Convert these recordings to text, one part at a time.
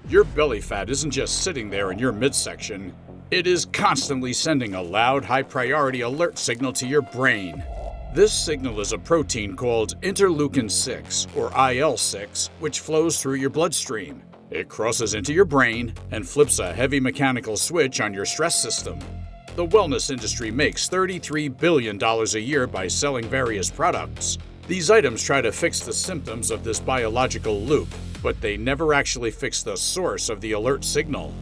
Your belly fat isn't just sitting there in your midsection. It is constantly sending a loud, high-priority alert signal to your brain. This signal is a protein called interleukin-6, or IL-6, which flows through your bloodstream. It crosses into your brain and flips a heavy mechanical switch on your stress system. The wellness industry makes $33 billion a year by selling various products. These items try to fix the symptoms of this biological loop, but they never actually fix the source of the alert signal.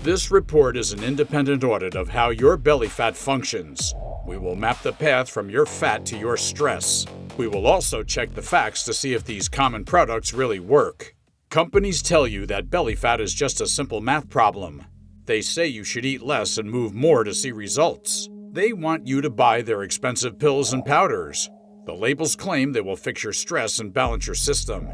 This report is an independent audit of how your belly fat functions. We will map the path from your fat to your stress. We will also check the facts to see if these common products really work. Companies tell you that belly fat is just a simple math problem. They say you should eat less and move more to see results. They want you to buy their expensive pills and powders. The labels claim they will fix your stress and balance your system.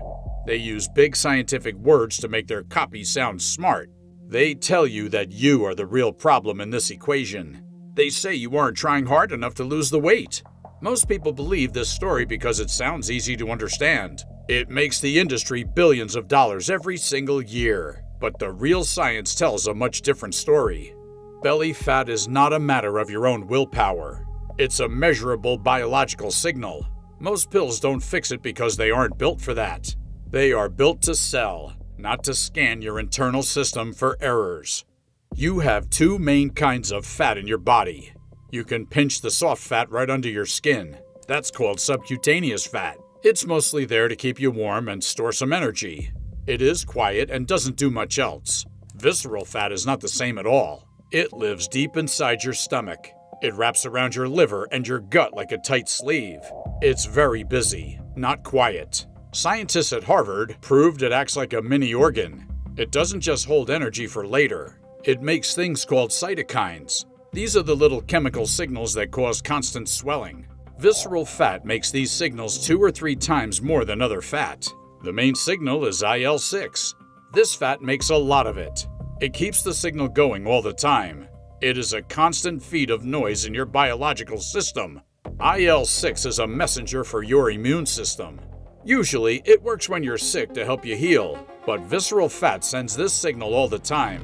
They use big scientific words to make their copy sound smart. They tell you that you are the real problem in this equation. They say you aren't trying hard enough to lose the weight. Most people believe this story because it sounds easy to understand. It makes the industry billions of dollars every single year. But the real science tells a much different story. Belly fat is not a matter of your own willpower. It's a measurable biological signal. Most pills don't fix it because they aren't built for that. They are built to sell, not to scan your internal system for errors. You have two main kinds of fat in your body. You can pinch the soft fat right under your skin. That's called subcutaneous fat. It's mostly there to keep you warm and store some energy. It is quiet and doesn't do much else. Visceral fat is not the same at all. It lives deep inside your stomach. It wraps around your liver and your gut like a tight sleeve. It's very busy, not quiet. Scientists at Harvard proved it acts like a mini organ. It doesn't just hold energy for later. It makes things called cytokines. These are the little chemical signals that cause constant swelling. Visceral fat makes these signals 2 or 3 times more than other fat. The main signal is IL-6. This fat makes a lot of it. It keeps the signal going all the time. It is a constant feed of noise in your biological system. IL-6 is a messenger for your immune system. Usually, it works when you're sick to help you heal, but visceral fat sends this signal all the time.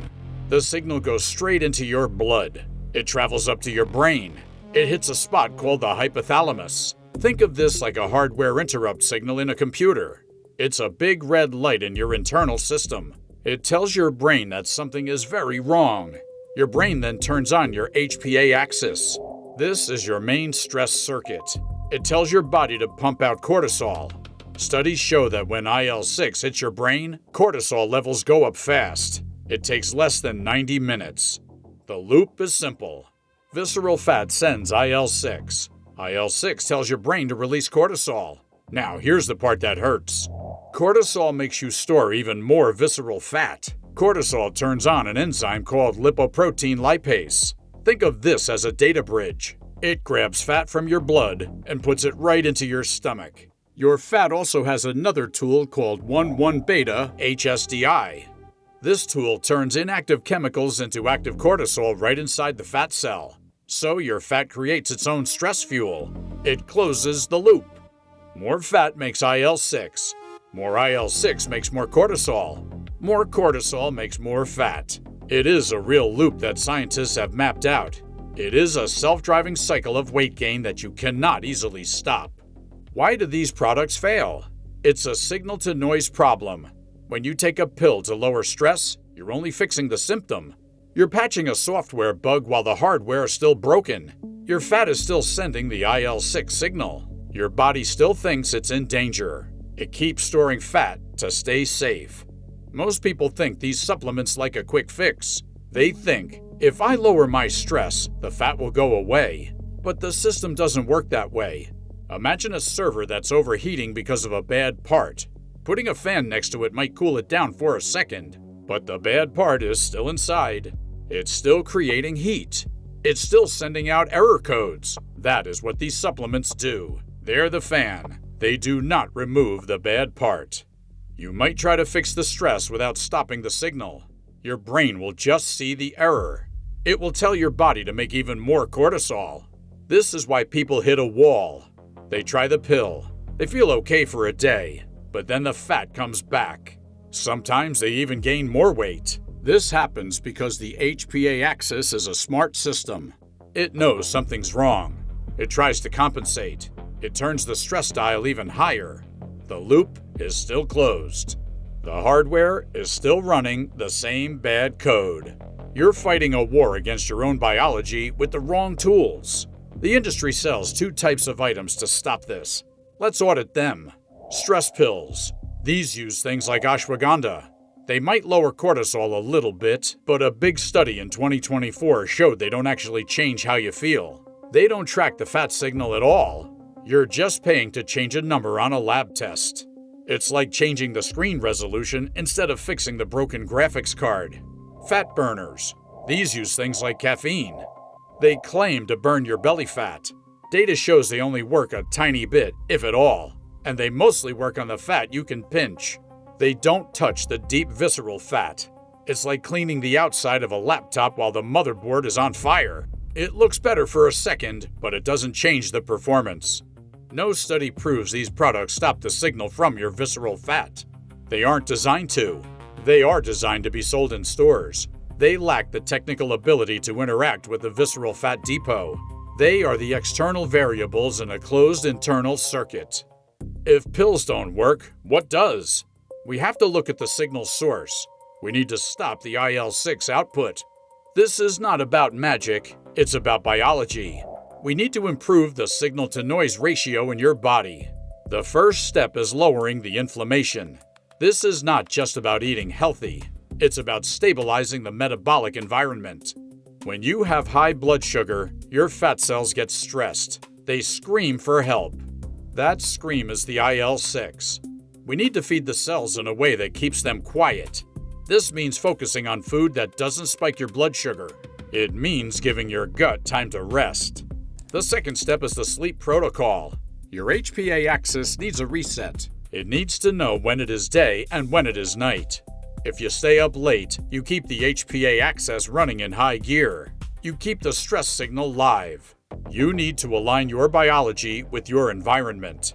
The signal goes straight into your blood. It travels up to your brain. It hits a spot called the hypothalamus. Think of this like a hardware interrupt signal in a computer. It's a big red light in your internal system. It tells your brain that something is very wrong. Your brain then turns on your HPA axis. This is your main stress circuit. It tells your body to pump out cortisol. Studies show that when IL-6 hits your brain, cortisol levels go up fast. It takes less than 90 minutes. The loop is simple. Visceral fat sends IL-6. IL-6 tells your brain to release cortisol. Now, here's the part that hurts. Cortisol makes you store even more visceral fat. Cortisol turns on an enzyme called lipoprotein lipase. Think of this as a data bridge. It grabs fat from your blood and puts it right into your stomach. Your fat also has another tool called 1,1-beta HSDI. This tool turns inactive chemicals into active cortisol right inside the fat cell. So your fat creates its own stress fuel. It closes the loop. More fat makes IL-6. More IL-6 makes more cortisol. More cortisol makes more fat. It is a real loop that scientists have mapped out. It is a self-driving cycle of weight gain that you cannot easily stop. Why do these products fail? It's a signal-to-noise problem. When you take a pill to lower stress, you're only fixing the symptom. You're patching a software bug while the hardware is still broken. Your fat is still sending the IL-6 signal. Your body still thinks it's in danger. It keeps storing fat to stay safe. Most people think these supplements like a quick fix. They think, if I lower my stress, the fat will go away. But the system doesn't work that way. Imagine a server that's overheating because of a bad part. Putting a fan next to it might cool it down for a second, but the bad part is still inside. It's still creating heat. It's still sending out error codes. That is what these supplements do. They're the fan. They do not remove the bad part. You might try to fix the stress without stopping the signal. Your brain will just see the error. It will tell your body to make even more cortisol. This is why people hit a wall. They try the pill. They feel okay for a day, but then the fat comes back. Sometimes they even gain more weight. This happens because the HPA axis is a smart system. It knows something's wrong. It tries to compensate. It turns the stress dial even higher. The loop is still closed. The hardware is still running the same bad code. You're fighting a war against your own biology with the wrong tools. The industry sells two types of items to stop this. Let's audit them. Stress pills. These use things like ashwagandha. They might lower cortisol a little bit, but a big study in 2024 showed they don't actually change how you feel. They don't track the fat signal at all. You're just paying to change a number on a lab test. It's like changing the screen resolution instead of fixing the broken graphics card. Fat burners. These use things like caffeine. They claim to burn your belly fat. Data shows they only work a tiny bit, if at all, and they mostly work on the fat you can pinch. They don't touch the deep visceral fat. It's like cleaning the outside of a laptop while the motherboard is on fire. It looks better for a second, but it doesn't change the performance. No study proves these products stop the signal from your visceral fat. They aren't designed to. They are designed to be sold in stores. They lack the technical ability to interact with the visceral fat depot. They are the external variables in a closed internal circuit. If pills don't work, what does? We have to look at the signal source. We need to stop the IL-6 output. This is not about magic, it's about biology. We need to improve the signal-to-noise ratio in your body. The first step is lowering the inflammation. This is not just about eating healthy. It's about stabilizing the metabolic environment. When you have high blood sugar, your fat cells get stressed. They scream for help. That scream is the IL-6. We need to feed the cells in a way that keeps them quiet. This means focusing on food that doesn't spike your blood sugar. It means giving your gut time to rest. The second step is the sleep protocol. Your HPA axis needs a reset. It needs to know when it is day and when it is night. If you stay up late, you keep the HPA axis running in high gear. You keep the stress signal live. You need to align your biology with your environment.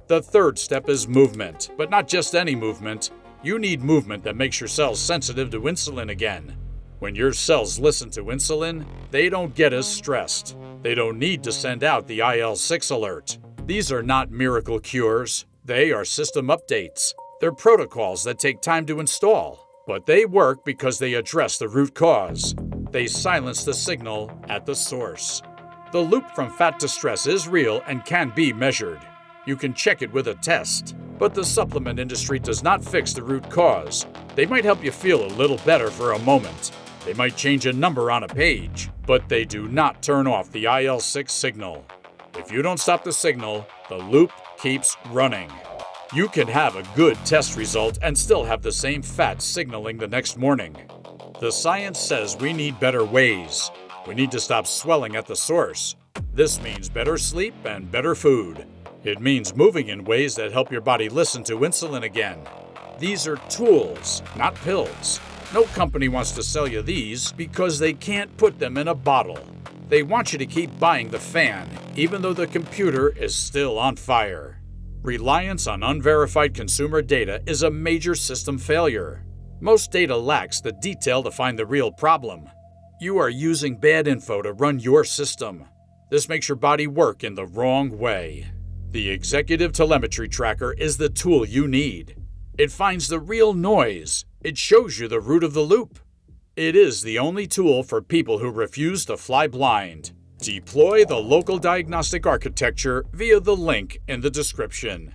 The third step is movement, but not just any movement. You need movement that makes your cells sensitive to insulin again. When your cells listen to insulin, they don't get as stressed. They don't need to send out the IL-6 alert. These are not miracle cures. They are system updates. They're protocols that take time to install. But they work because they address the root cause. They silence the signal at the source. The loop from fat to stress is real and can be measured. You can check it with a test. But the supplement industry does not fix the root cause. They might help you feel a little better for a moment. They might change a number on a page, but they do not turn off the IL-6 signal. If you don't stop the signal, the loop keeps running. You can have a good test result and still have the same fat signaling the next morning. The science says we need better ways. We need to stop swelling at the source. This means better sleep and better food. It means moving in ways that help your body listen to insulin again. These are tools, not pills. No company wants to sell you these because they can't put them in a bottle. They want you to keep buying the fan, even though the computer is still on fire. Reliance on unverified consumer data is a major system failure. Most data lacks the detail to find the real problem. You are using bad info to run your system. This makes your body work in the wrong way. The Executive Telemetry Tracker is the tool you need. It finds the real noise. It shows you the root of the loop. It is the only tool for people who refuse to fly blind. Deploy the local diagnostic architecture via the link in the description.